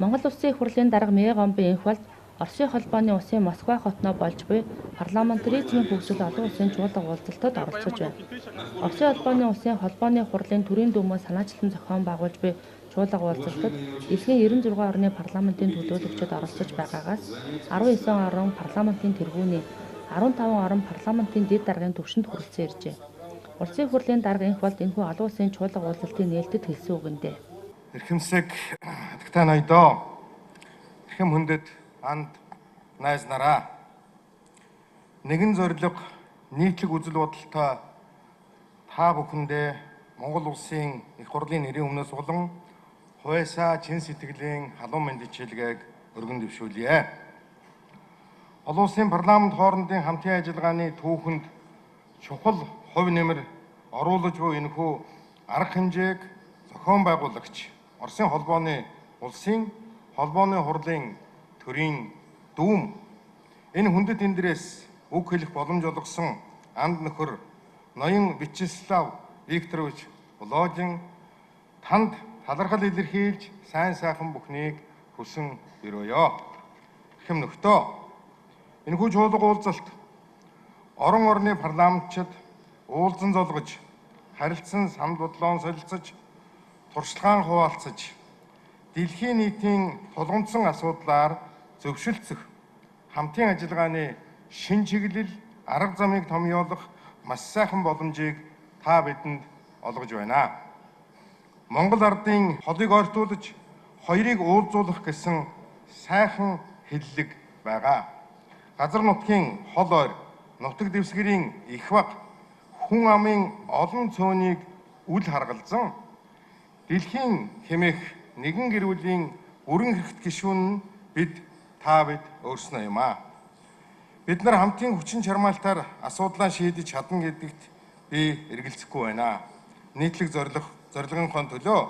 Монгол Улсын их хурлын дарга Мегомбын энх болд Оросын холбооны улсын Москва хотноо болж буй парламентаризмын хөгжил олон улсын чуулга уулзалтад оролцож байна. Оросын холбооны хурлын төрийн дүмөө санаачлан зохион байгуулж буй чуулга уулзалтад дэлхийн 96 орны парламентын төлөөлөгчид оролцож байгаагаас 19 орон парламентын тэргүүний 15 орон парламентын дэд даргын түвшинд хүрэлцэн иржээ. Улсын их хурлын дарга энх болд энэхүү олон улсын чуулга уулзалтын нээлтэд хэлсэн үгэндээ. Эрхэмсэг тагтаа ноёдоо эрхэм хүндэт анд найз нараа нэгэн зорилго нийтлэг үзэл бодолтой та бүхэндээ Монгол улсын их хурлын нэрийн өмнөөс улан хуйсаа чин сэтгэлийн халуун мэндчилгээг өргөн дэвшүүлье. Олон улсын парламент хоорондын хамтын ажиллагааны түүхэнд чухал хувь нэмэр оруулж буй энэхүү арга хэмжээг зохион байгуулагч Оросын холбооны улсын холбооны хурлын төрийн дүүм энэ хүндэт эндрээс үг хэлэх боломж олгосон анд нөхөр ноён Вячеслав Викторович Володин танд талархал илэрхийлж сайн сайхан бүхнийг хүсэн өрөөё. Хэм нөхдөө энэхүү чуулга уулзалт орон орны парламентчид уулзан золгож харилцан самд бодлоон солилцож туршлагаан хуваалцаж дэлхийн нийтийн тулгымдсан асуудлаар зөвшөлдсөх хамтын ажиллагааны шин чиглэл арга замыг томьёолох маш сайхан боломжийг та бидэнд олгож байна. Монгол ардын холыг ойртуулж хоёрыг уулзуулах гэсэн сайхан хэллэг байгаа. Газар нутгийн хол ойр, нутаг дэвсгэрийн их баг, хүн амын олон цөөнийг үл харгалзан дэлхийн хэмээх нэгэн гэр бүлийн бүрэн хэрэгт гишүүн нь бид өөрснөө юм аа. Бид нар хамтын хүчин чармаалтаар асуудлаа шийдэж чадна гэдэгт би эргэлзэхгүй байна. Нийтлэг зорилгынхон төлөө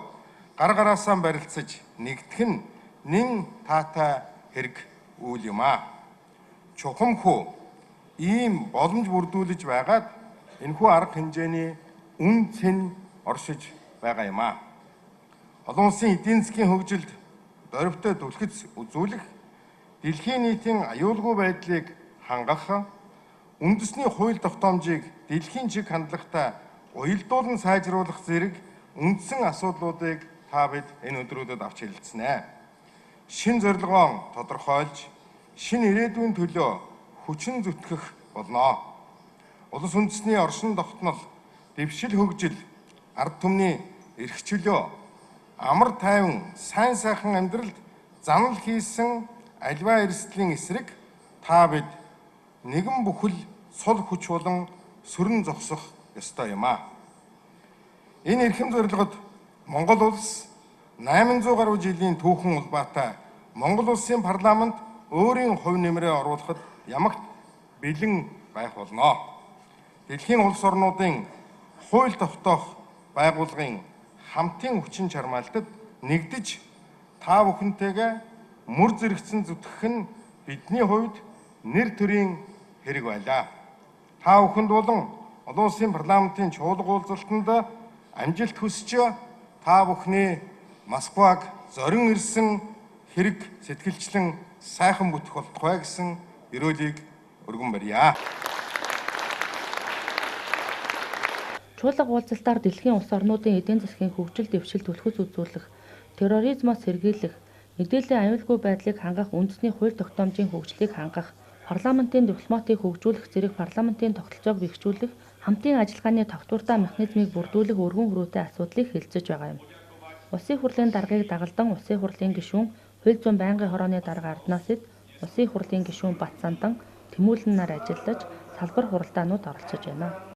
гар гараасаа барилцаж нэгдэх нь нэн таатай хэрэг үйл юм аа. Чухамхүү ийм боломж бүрдүүлж байгаад энэхүү арга хэмжээний үн цэн оршиж байгаа юм аа. Олон улсын эдийн засгийн хөгжилд дорвитой түлхэц үзүүлэх, дэлхийн нийтийн аюулгүй байдлыг хангах, үндэсний хууль тогтоомжийг дэлхийн чиг хандлагатай уялдуулан сайжруулах зэрэг үндсэн асуудлуудыг та бид энэ өдрүүдэд авч хэлэлцэнэ. Шин зорилгоо тодорхойлж, шин ирээдүйн төлөө хүчин зүтгэх болно. Улс үндэстний оршин тогтнол, дэвшил хөгжил, ард түмний эрх чөлөө, амар тайван сайн сайхан амьдралд занал хийсэн альва эрсдлийн эсрэг та бид нэгэн бүхэл сул хүч болон сүрэн зогсох ёстой юм аа. Энэ эрхэм зорилгод Монгол улс 800 гаруй жилийн түүхэн улбаатай Монгол улсын парламент өөрийн хувь нэмрээ оруулахад ямагт бэлэн байх болно. Дэлхийн улс орнуудын хууль тогтоох байгууллагын хамтын хүчин чармаалтад нэгдэж та бүхэнтэйгээ мөр зэрэгцэн зүтгэх нь бидний хувьд нэр төрийн хэрэг байлаа. Та бүхэнд болон олон улсын парламентын чуулга уулзалтанд амжилт хүсч та бүхний Москваг зорин ирсэн хэрэг сэтгэлчлэн сайхан бүтэх болтугай гэсэн өрөөлийг өргөн барья. Чуулга уулзалтаар дэлхийн улс орнуудын эдийн засгийн хөгжил дэвшил түлхэц үзүүлэх, терроризмоос сэргийлэх, мэдээллийн аюулгүй байдлыг хангах, үндэсний хууль тогтоомжийн хөгжлийг хангах, парламентын дипломатыг хөгжүүлэх зэрэг парламентын тогтолцоог бэхжүүлэх, хамтын ажиллагааны тогтвортой механизмыг бүрдүүлэх өргөн хүрээтэй асуудлыг хэлцэж байгаа юм. Улсын хурлын даргыг дагалдан Улсын хурлын гишүүн Хууль зүйн байнгын хорооны дарга Арднасэд, Улсын хурлын гишүүн Бат Сандан, Тэмүүлэн нар ажиллаж салбар хуралдаанууд оролцож байна.